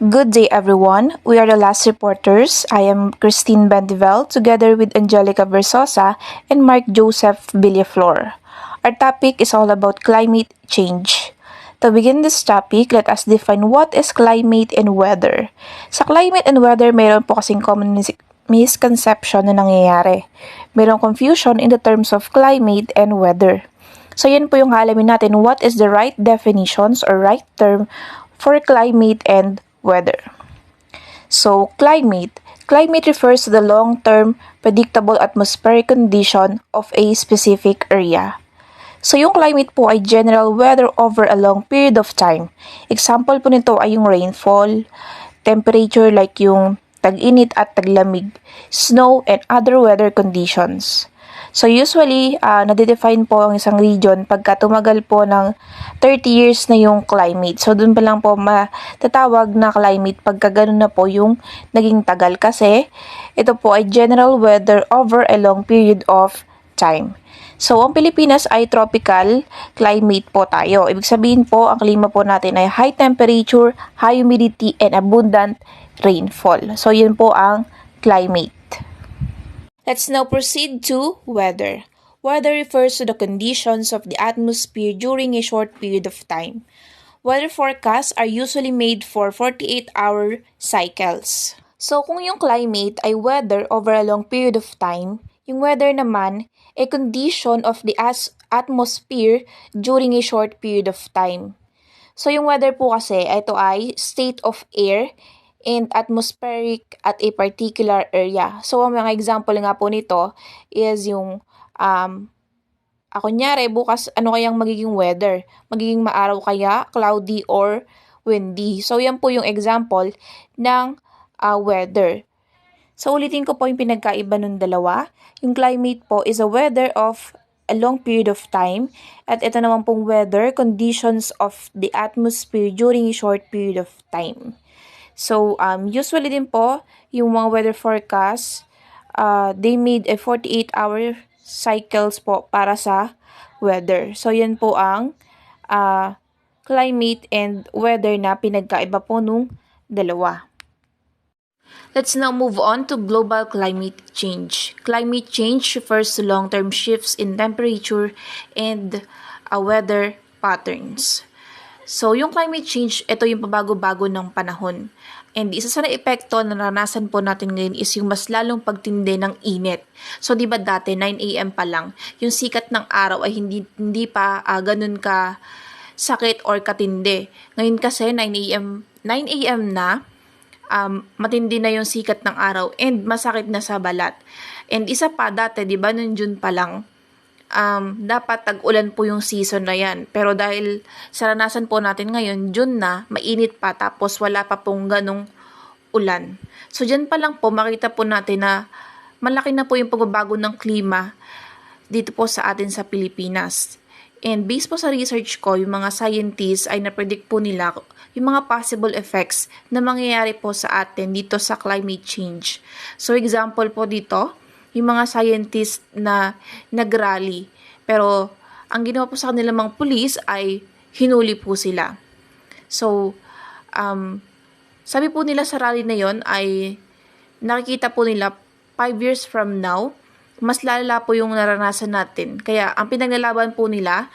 Good day, everyone. We are the last reporters. I am Christine Bendivel, together with Angelica Versosa and Mark Joseph Villaflor. Our topic is all about climate change. To begin this topic, let us define what is climate and weather. Sa climate and weather, mayroon po kasing common misconception na nangyayari. Mayroong confusion in the terms of climate and weather. So yan po yung halamin natin, what is the right definitions or right term for climate and weather. So, climate refers to the long-term, predictable atmospheric condition of a specific area. So, yung climate po ay general weather over a long period of time. Example po nito ay yung rainfall, temperature like yung tag-init at taglamig, snow, and other weather conditions. So usually, nadedefine po ang isang region pagka tumagal po ng 30 years na yung climate. So dun pa lang po matatawag na climate pagka ganun na po yung naging tagal kasi ito po ay general weather over a long period of time. So ang Pilipinas ay tropical climate po tayo. Ibig sabihin po, ang klima po natin ay high temperature, high humidity, and abundant rainfall. So yun po ang climate. Let's now proceed to weather. Weather refers to the conditions of the atmosphere during a short period of time. Weather forecasts are usually made for 48-hour cycles. So kung yung climate ay weather over a long period of time, yung weather naman a condition of the atmosphere during a short period of time. So yung weather po kasi, ito ay state of air and atmospheric at a particular area. So, ang mga example nga po nito is yung, kunyari, bukas, ano kayang magiging weather? Magiging maaraw kaya, cloudy, or windy. So, yan po yung example ng weather. So, ulitin ko po yung pinagkaiba ng dalawa. Yung climate po is a weather of a long period of time. At ito naman pong weather, conditions of the atmosphere during a short period of time. So, usually din po, yung mga weather forecast, they made a 48-hour cycles po para sa weather. So, yan po ang climate and weather na pinagkaiba po nung dalawa. Let's now move on to global climate change. Climate change refers to long-term shifts in temperature and weather patterns. So, yung climate change, ito yung pabago-bago ng panahon. And isa sa epekto na naranasan po natin ngayon is yung mas lalong pagtindi ng init. So, di ba dati, 9 a.m. pa lang, yung sikat ng araw ay hindi pa ganun ka sakit or katindi. Ngayon kasi, 9 a.m. na, matindi na yung sikat ng araw and masakit na sa balat. And isa pa dati, di ba, noong June pa lang, dapat tag-ulan po yung season na yan. Pero dahil saranasan po natin ngayon, June na, mainit pa, tapos wala pa pong ganong ulan. So, dyan pa lang po, makita po natin na malaki na po yung pagbabago ng klima dito po sa atin sa Pilipinas. And based po sa research ko, yung mga scientists ay napredict po nila yung mga possible effects na mangyayari po sa atin dito sa climate change. So, example po dito, yung mga scientists na nag-rally. Pero, ang ginawa po sa kanilang mga pulis ay hinuli po sila. So, sabi po nila sa rally na yon ay nakikita po nila 5 years from now, mas lalala po yung naranasan natin. Kaya, ang pinaglalaban po nila,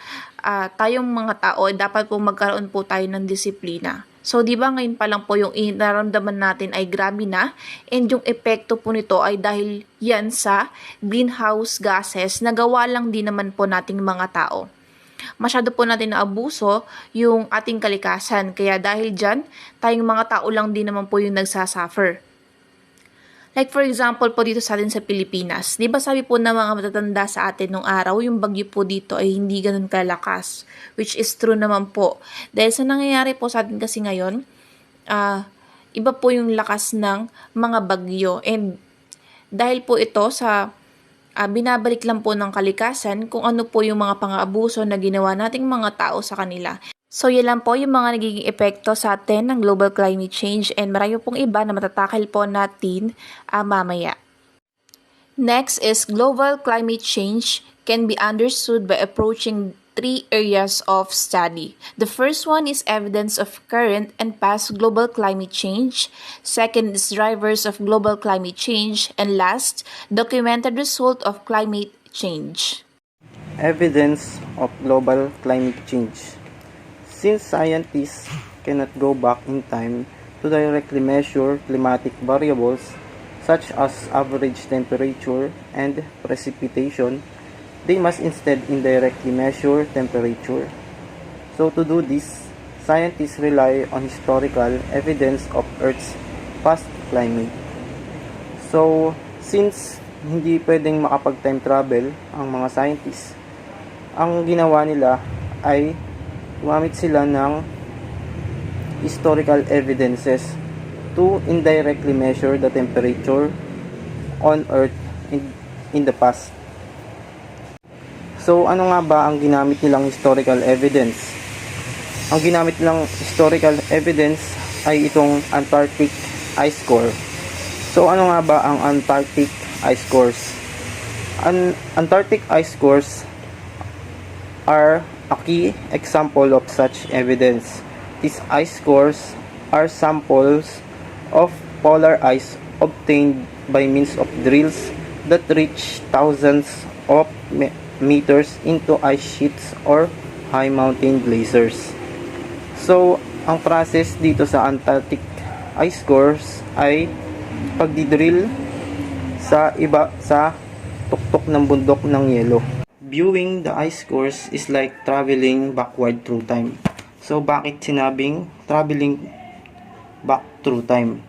tayong mga tao, dapat po magkaroon po tayo ng disiplina. So, di ba ngayon pa lang po yung inaramdaman natin ay grabe na and yung epekto po nito ay dahil yan sa greenhouse gases na gawa lang din naman po nating mga tao. Masyado po natin naabuso yung ating kalikasan kaya dahil dyan, tayong mga tao lang din naman po yung nagsasuffer. Like for example po dito sa atin sa Pilipinas, di ba sabi po na mga matatanda sa atin nung araw, yung bagyo po dito ay hindi ganun kalakas, which is true naman po. Dahil sa nangyayari po sa atin kasi ngayon, iba po yung lakas ng mga bagyo. And dahil po ito sa binabalik lang po ng kalikasan kung ano po yung mga pang-aabuso na ginawa nating mga tao sa kanila. So, yan lang po yung mga nagiging epekto sa atin ng global climate change and marami pong iba na matatakil po natin mamaya. Next is global climate change can be understood by approaching three areas of study. The first one is evidence of current and past global climate change. Second is drivers of global climate change. And last, documented result of climate change. Evidence of global climate change. Since scientists cannot go back in time to directly measure climatic variables such as average temperature and precipitation, they must instead indirectly measure temperature. So to do this, scientists rely on historical evidence of Earth's past climate. So, since hindi pwedeng makapag-time travel ang mga scientists, ang ginawa nila ay gumamit sila ng historical evidences to indirectly measure the temperature on Earth in the past. So, ano nga ba ang ginamit nilang historical evidence? Ang ginamit nilang historical evidence ay itong Antarctic ice core. So, ano nga ba ang Antarctic ice cores? Antarctic ice cores are a key example of such evidence. These ice cores are samples of polar ice obtained by means of drills that reach thousands of meters into ice sheets or high mountain glaciers. So, ang process dito sa Antarctic ice cores ay pagdidrill sa tuktok ng bundok ng yelo. Viewing the ice cores is like traveling backward through time. So, bakit sinabing traveling back through time?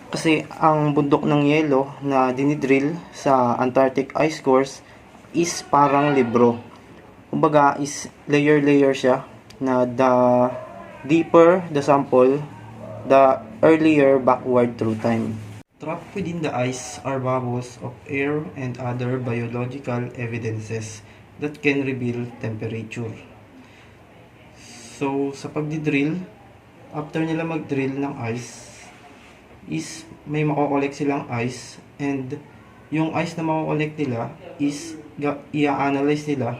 Kasi ang bundok ng yelo na dinidrill sa Antarctic ice cores is parang libro. Kumbaga is layer siya na the deeper the sample, the earlier backward through time. Trapped within the ice are bubbles of air and other biological evidences that can reveal temperature. So, sa pagdidrill, after nila mag-drill ng ice, is may makokolekt silang ice, and yung ice na makokolekt nila is i-analyze nila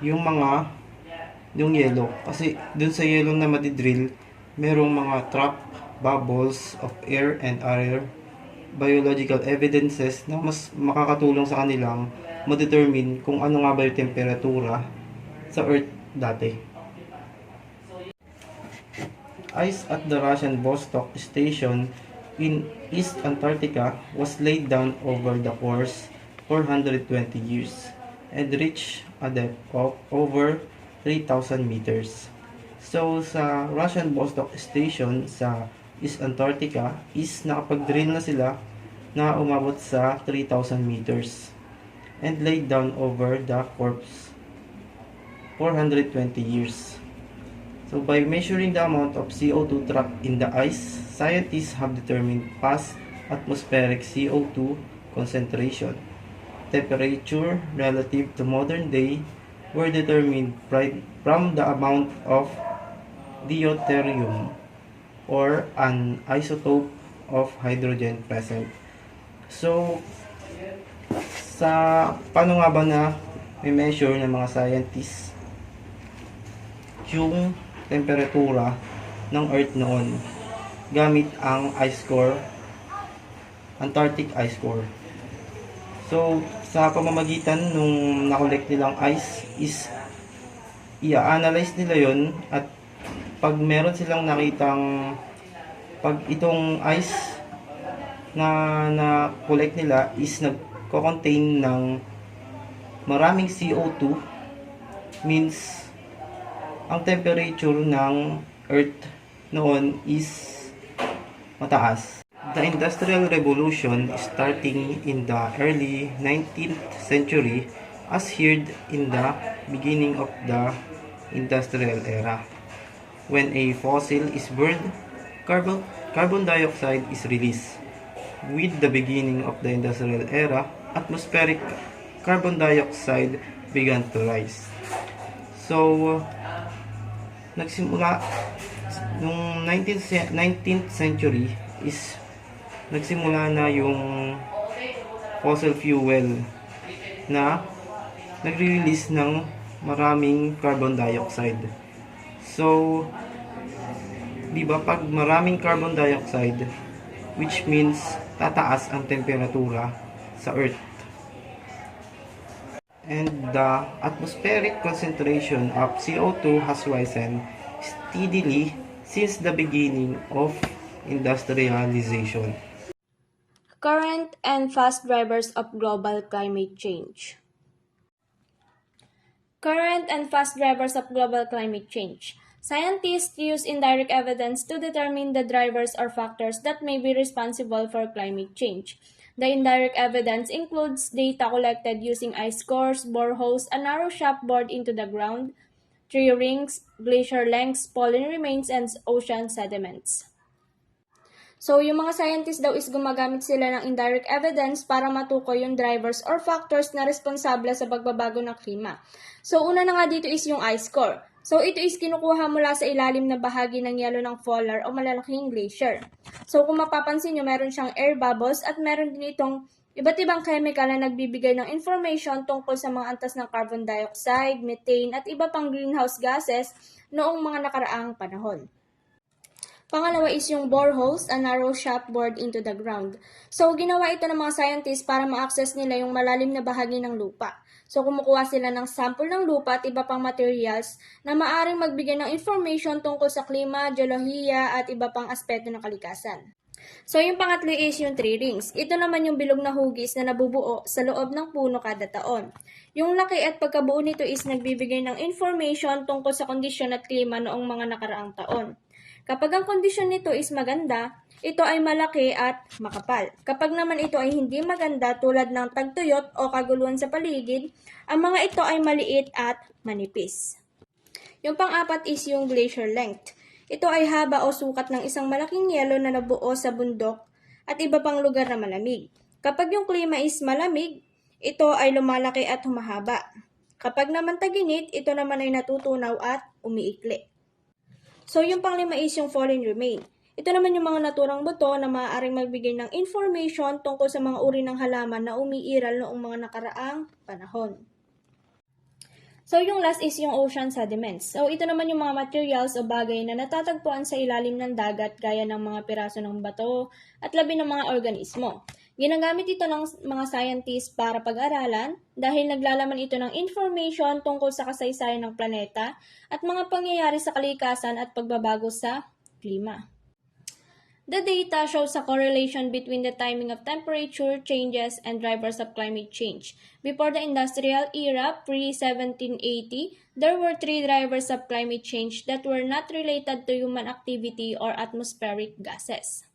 yung yellow. Kasi dun sa yellow na madidrill, merong mga trap bubbles of air and other biological evidences na mas makakatulong sa kanilang ma-determine kung ano nga ba yung temperatura sa Earth dati. Ice at the Russian Vostok Station in East Antarctica was laid down over the course 420 years and reached a depth of over 3,000 meters. So, sa Russian Vostok Station sa East Antarctica is nakapag-drill na sila na umabot sa 3,000 meters and laid down over the corpse 420 years. So, by measuring the amount of CO2 trapped in the ice, scientists have determined past atmospheric CO2 concentration. Temperature relative to modern day were determined from the amount of deuterium or an isotope of hydrogen present. So, paano nga ba na may measure ng mga scientists yung temperatura ng Earth noon gamit ang ice core, Antarctic ice core. So, sa pamamagitan nung nakolekt nilang ice is i-analyze nila yon, at pag meron silang nakitang pag itong ice na collect nila is nagko-contain ng maraming CO2, means ang temperature ng Earth noon is mataas. The Industrial Revolution, starting in the early 19th century, ushered in the beginning of the industrial era. When a fossil is burned, carbon dioxide is released. With the beginning of the industrial era, atmospheric carbon dioxide began to rise. So, nagsimula nung 19th century is nagsimula na yung fossil fuel na nagre-release ng maraming carbon dioxide. So, di ba pag maraming carbon dioxide, which means tataas ang temperatura sa Earth. And the atmospheric concentration of CO2 has risen steadily since the beginning of industrialization. Current and fast drivers of global climate change. Current and fast drivers of global climate change. Scientists use indirect evidence to determine the drivers or factors that may be responsible for climate change. The indirect evidence includes data collected using ice cores, boreholes, a narrow shaft bored into the ground, tree rings, glacier lengths, pollen remains, and ocean sediments. So, yung mga scientists daw is gumagamit sila ng indirect evidence para matukoy yung drivers or factors na responsable sa pagbabago ng klima. So, una na nga dito is yung ice core. So, ito is kinukuha mula sa ilalim na bahagi ng yelo ng polar o malalaking glacier. So, kung mapapansin nyo, meron siyang air bubbles at meron din itong iba't ibang chemical na nagbibigay ng information tungkol sa mga antas ng carbon dioxide, methane, at iba pang greenhouse gases noong mga nakaraang panahon. Pangalawa is yung boreholes, a narrow shaft bored into the ground. So, ginawa ito ng mga scientists para ma-access nila yung malalim na bahagi ng lupa. So, kumukuha sila ng sample ng lupa at iba pang materials na maaring magbigay ng information tungkol sa klima, geolohiya, at iba pang aspeto ng kalikasan. So, yung pangatlo is yung tree rings. Ito naman yung bilog na hugis na nabubuo sa loob ng puno kada taon. Yung laki at pagkabuo nito is nagbibigay ng information tungkol sa kondisyon at klima noong mga nakaraang taon. Kapag ang kondisyon nito is maganda, ito ay malaki at makapal. Kapag naman ito ay hindi maganda tulad ng tagtuyot o kaguluhan sa paligid, ang mga ito ay maliit at manipis. Yung pang-apat is yung glacier length. Ito ay haba o sukat ng isang malaking yelo na nabuo sa bundok at iba pang lugar na malamig. Kapag yung klima is malamig, ito ay lumalaki at humahaba. Kapag naman taginit, ito naman ay natutunaw at umiikli. So, yung panglima is yung fallen remain. Ito naman yung mga naturang buto na maaaring magbigay ng information tungkol sa mga uri ng halaman na umiiral noong mga nakaraang panahon. So, yung last is yung ocean sediments. So, ito naman yung mga materials o bagay na natatagpuan sa ilalim ng dagat gaya ng mga piraso ng bato at labi ng mga organismo. Ginagamit ito ng mga scientists para pag-aralan dahil naglalaman ito ng information tungkol sa kasaysayan ng planeta at mga pangyayari sa kalikasan at pagbabago sa klima. The data shows a correlation between the timing of temperature changes and drivers of climate change. Before the industrial era, pre-1780, there were 3 drivers of climate change that were not related to human activity or atmospheric gases.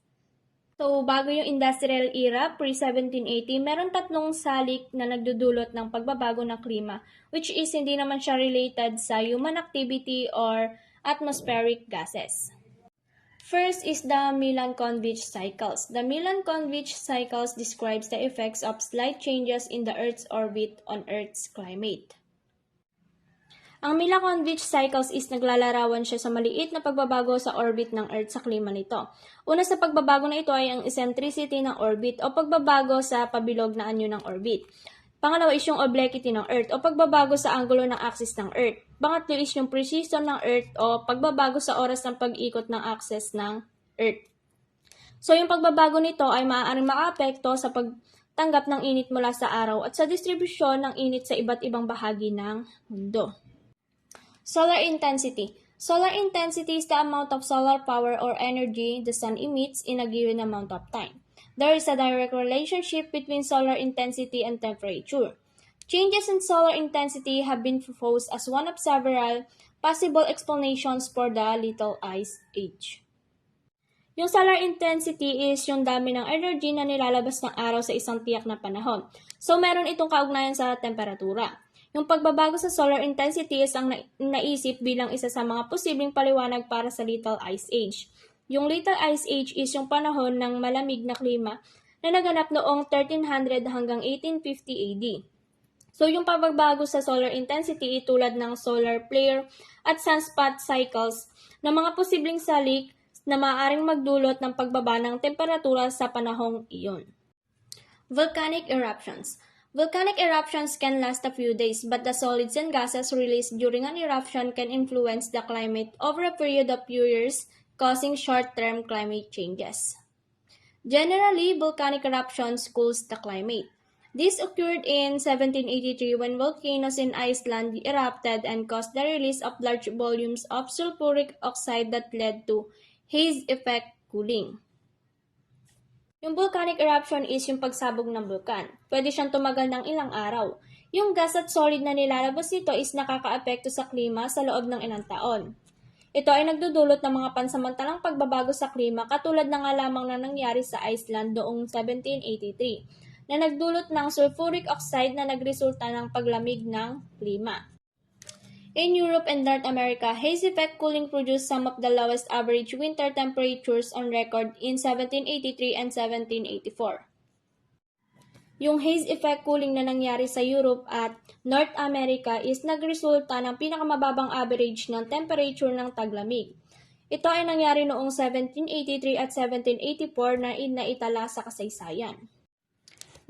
So, bago yung industrial era, pre-1780, meron 3 salik na nagdudulot ng pagbabago ng klima, which is hindi naman siya related sa human activity or atmospheric gases. First is the Milankovitch cycles. The Milankovitch cycles describes the effects of slight changes in the Earth's orbit on Earth's climate. Ang Milankovitch cycles is naglalarawan siya sa maliit na pagbabago sa orbit ng Earth sa klima nito. Una sa pagbabago na ito ay ang eccentricity ng orbit o pagbabago sa pabilog na anyo ng orbit. Pangalawa is yung obliquity ng Earth o pagbabago sa anggulo ng axis ng Earth. Pangatlo is yung precession ng Earth o pagbabago sa oras ng pag-ikot ng axis ng Earth. So yung pagbabago nito ay maaaring makaapekto sa pagtanggap ng init mula sa araw at sa distribusyon ng init sa iba't ibang bahagi ng mundo. Solar intensity. Solar intensity is the amount of solar power or energy the sun emits in a given amount of time. There is a direct relationship between solar intensity and temperature. Changes in solar intensity have been proposed as one of several possible explanations for the Little Ice Age. Yung solar intensity is yung dami ng energy na nilalabas ng araw sa isang tiyak na panahon. So, meron itong kaugnayan sa temperatura. Yung pagbabago sa solar intensity is ang naisip bilang isa sa mga posibleng paliwanag para sa Little Ice Age. Yung Little Ice Age is yung panahon ng malamig na klima na naganap noong 1300 hanggang 1850 AD. So, yung pagbabago sa solar intensity tulad ng solar flare at sunspot cycles na mga posibleng salik na maaaring magdulot ng pagbaba ng temperatura sa panahong iyon. Volcanic eruptions. Volcanic eruptions can last a few days, but the solids and gases released during an eruption can influence the climate over a period of few years, causing short-term climate changes. Generally, volcanic eruptions cools the climate. This occurred in 1783 when volcanoes in Iceland erupted and caused the release of large volumes of sulfuric oxide that led to haze effect cooling. Yung volcanic eruption is yung pagsabog ng bulkan. Pwede siyang tumagal ng ilang araw. Yung gas at solid na nilalabas nito is nakakaapekto sa klima sa loob ng ilang taon. Ito ay nagdudulot ng mga pansamantalang pagbabago sa klima katulad na nga lamang na nangyari sa Iceland noong 1783 na nagdulot ng sulfuric oxide na nagresulta ng paglamig ng klima. In Europe and North America, haze effect cooling produced some of the lowest average winter temperatures on record in 1783 and 1784. Yung haze effect cooling na nangyari sa Europe at North America is nagresulta ng pinakamababang average ng temperature ng taglamig. Ito ay nangyari noong 1783 at 1784 na inaitala sa kasaysayan.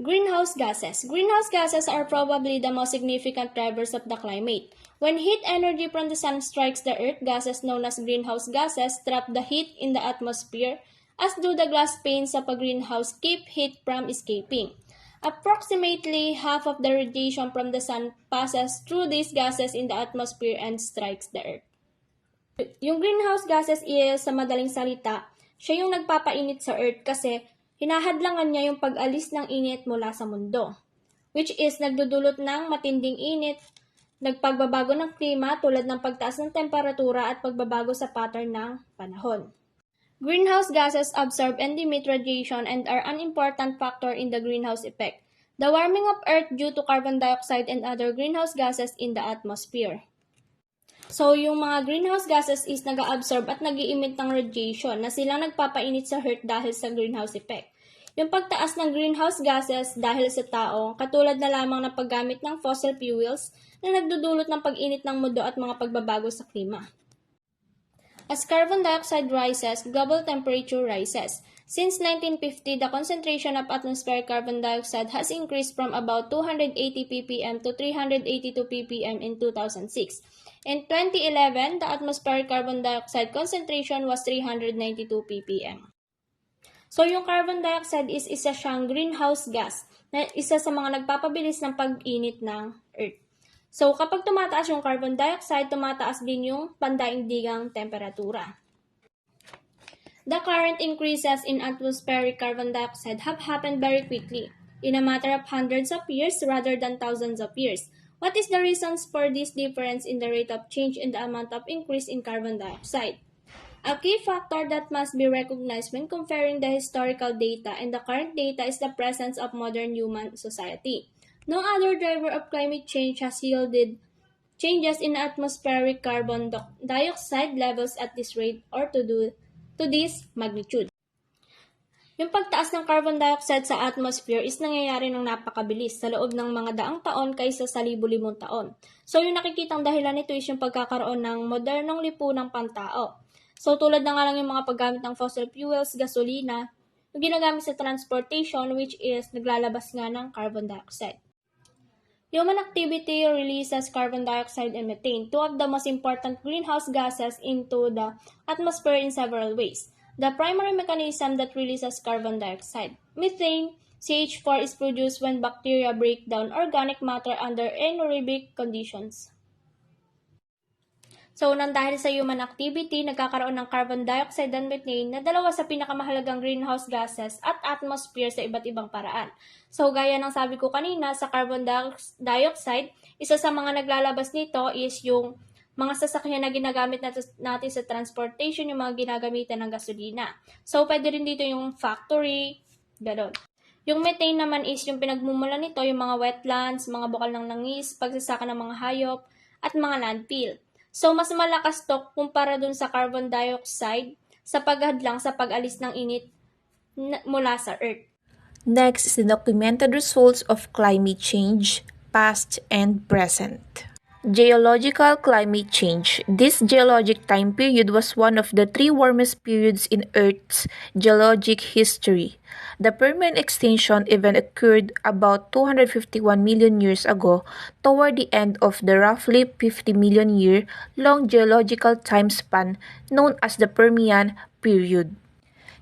Greenhouse gases. Greenhouse gases are probably the most significant drivers of the climate. When heat energy from the sun strikes the earth, gases known as greenhouse gases trap the heat in the atmosphere, as do the glass panes of a greenhouse keep heat from escaping. Approximately half of the radiation from the sun passes through these gases in the atmosphere and strikes the earth. Yung greenhouse gases is, sa madaling salita, siya yung nagpapainit sa earth kasi hinahadlangan niya yung pag-alis ng init mula sa mundo, which is nagdudulot ng matinding init, nagpagbabago ng klima tulad ng pagtaas ng temperatura at pagbabago sa pattern ng panahon. Greenhouse gases absorb and emit radiation and are an important factor in the greenhouse effect, the warming of Earth due to carbon dioxide and other greenhouse gases in the atmosphere. So, yung mga greenhouse gases is nag-absorb at nag-i-emit ng radiation na silang nagpapainit sa Earth dahil sa greenhouse effect. Yung pagtaas ng greenhouse gases dahil sa tao, katulad na lamang ng paggamit ng fossil fuels na nagdudulot ng pag-init ng mundo at mga pagbabago sa klima. As carbon dioxide rises, global temperature rises. Since 1950, the concentration of atmospheric carbon dioxide has increased from about 280 ppm to 382 ppm in 2006. In 2011, the atmospheric carbon dioxide concentration was 392 ppm. So, yung carbon dioxide is isa siyang greenhouse gas na isa sa mga nagpapabilis ng pag-init ng Earth. So, kapag tumataas yung carbon dioxide, tumataas din yung pandaigdigang temperatura. The current increases in atmospheric carbon dioxide have happened very quickly, in a matter of hundreds of years rather than thousands of years. What is the reasons for this difference in the rate of change in the amount of increase in carbon dioxide? A key factor that must be recognized when comparing the historical data and the current data is the presence of modern human society. No other driver of climate change has yielded changes in atmospheric carbon dioxide levels at this rate or to this magnitude. Yung pagtaas ng carbon dioxide sa atmosphere is nangyayari ng napakabilis sa loob ng mga daang taon kaysa sa libu-libong taon. So yung nakikitang dahilan nito is yung pagkakaroon ng modernong lipunang pantao. So tulad na nga lang yung mga paggamit ng fossil fuels, gasolina, yung ginagamit sa transportation which is naglalabas nga ng carbon dioxide. Human activity releases carbon dioxide and methane, two of the most important greenhouse gases into the atmosphere in several ways. The primary mechanism that releases carbon dioxide, methane, CH4, is produced when bacteria break down organic matter under anaerobic conditions. So, nang dahil sa human activity, nagkakaroon ng carbon dioxide and methane na dalawa sa pinakamahalagang greenhouse gases at atmosphere sa iba't ibang paraan. So, gaya ng sabi ko kanina, sa carbon dioxide, isa sa mga naglalabas nito is yung mga sasakyan na ginagamit natin sa transportation, yung mga ginagamitan ng gasolina. So, pwede rin dito yung factory, gano'n. Yung methane naman is yung pinagmumula nito, yung mga wetlands, mga bukal ng langis, pagsasaka ng mga hayop, at mga landfill. So, mas malakas to kumpara dun sa carbon dioxide sa paghadlang sa pag-alis ng init mula sa Earth. Next is the documented results of climate change, past and present. Geological climate change. This geologic time period was one of the three warmest periods in Earth's geologic history. The Permian extinction event occurred about 251 million years ago, toward the end of the roughly 50 million year long geological time span known as the Permian period.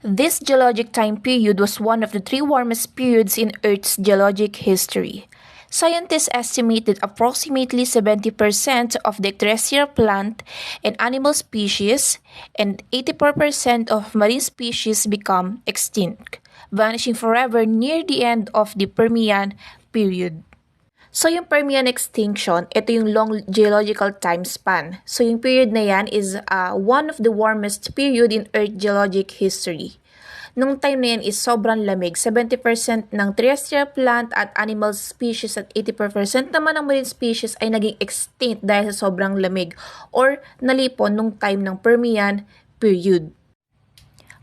This geologic time period was one of the three warmest periods in Earth's geologic history. Scientists estimate that approximately 70% of the terrestrial plant and animal species and 84% of marine species become extinct, vanishing forever near the end of the Permian period. So, yung Permian extinction, ito yung long geological time span. So, yung period na yan is one of the warmest period in Earth geologic history. Nung time na yan is sobrang lamig. 70% ng terrestrial plant at animal species at 84% naman ng marine species ay naging extinct dahil sa sobrang lamig or nalipon nung time ng Permian period.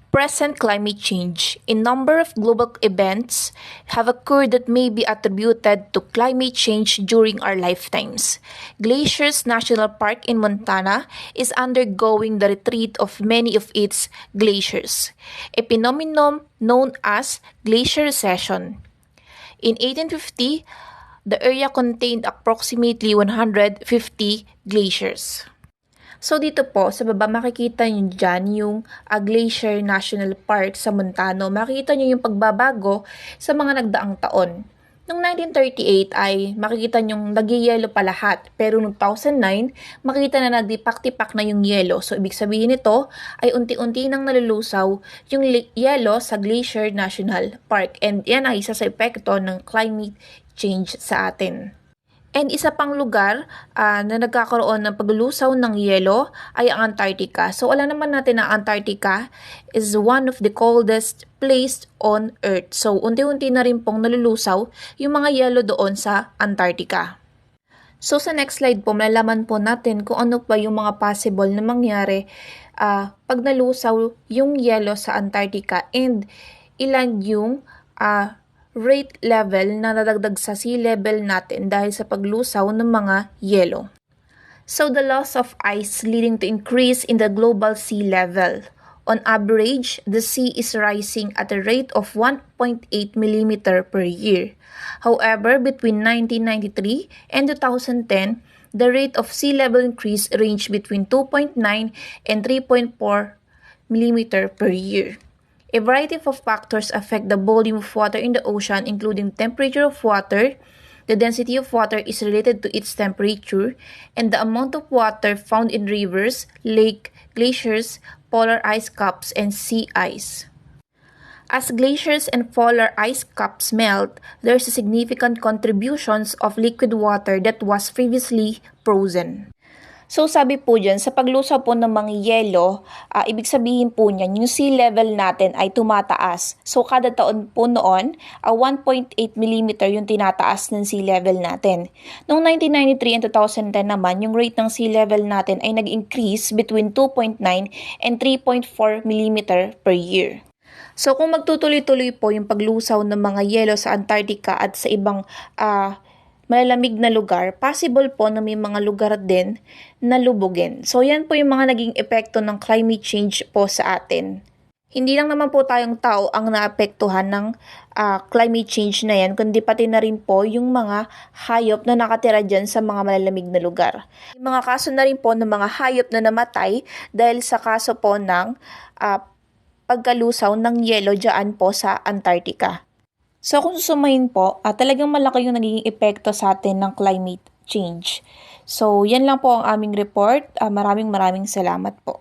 Present climate change. A number of global events have occurred that may be attributed to climate change during our lifetimes. Glaciers National Park in Montana is undergoing the retreat of many of its glaciers, a phenomenon known as glacier recession. In 1850, the area contained approximately 150 glaciers. So dito po, sa baba makikita nyo dyan yung Glacier National Park sa Montana. Makikita nyo yung pagbabago sa mga nagdaang taon. Noong 1938 ay makikita nyo nag-yelo pa lahat. Pero noong 2009, makikita na nagdipak-tipak na yung yelo. So ibig sabihin nito ay unti-unti nang nalulusaw yung yelo sa Glacier National Park. And yan ay isa sa epekto ng climate change sa atin. And isa pang lugar na nagkakaroon ng paglulusaw ng yelo ay ang Antarctica. So alam naman natin na Antarctica is one of the coldest place on Earth. So unti-unti na rin pong nalulusaw yung mga yelo doon sa Antarctica. So sa next slide po, malalaman po natin kung ano pa yung mga possible na mangyari pag nalusaw yung yelo sa Antarctica and ilan yung rate level na nadagdag sa sea level natin dahil sa paglusaw ng mga yelo. So the loss of ice leading to increase in the global sea level. On average, the sea is rising at a rate of 1.8 mm per year. However, between 1993 and 2010, the rate of sea level increase ranged between 2.9 and 3.4 mm per year. A variety of factors affect the volume of water in the ocean, including temperature of water. The density of water is related to its temperature, and the amount of water found in rivers, lakes, glaciers, polar ice caps, and sea ice. As glaciers and polar ice caps melt, there is a significant contributions of liquid water that was previously frozen. So sabi po dyan, sa paglusaw po ng mga yelo, ibig sabihin po niyan, yung sea level natin ay tumataas. So kada taon po noon, 1.8 mm yung tinataas ng sea level natin. Noong 1993 and 2010 naman, yung rate ng sea level natin ay nag-increase between 2.9 and 3.4 mm per year. So kung magtutuloy-tuloy po yung paglusaw ng mga yelo sa Antarctica at sa ibang malalamig na lugar, possible po na may mga lugar din na lubugin. So yan po yung mga naging epekto ng climate change po sa atin. Hindi lang naman po tayong tao ang naapektuhan ng climate change na yan, kundi pati na rin po yung mga hayop na nakatira dyan sa mga malalamig na lugar. Yung mga kaso na rin po ng mga hayop na namatay dahil sa kaso po ng pagkalusaw ng yelo dyan po sa Antarctica. So kung susumayin po, talagang malaki yung nagiging epekto sa atin ng climate change. So yan lang po ang aming report. Maraming salamat po.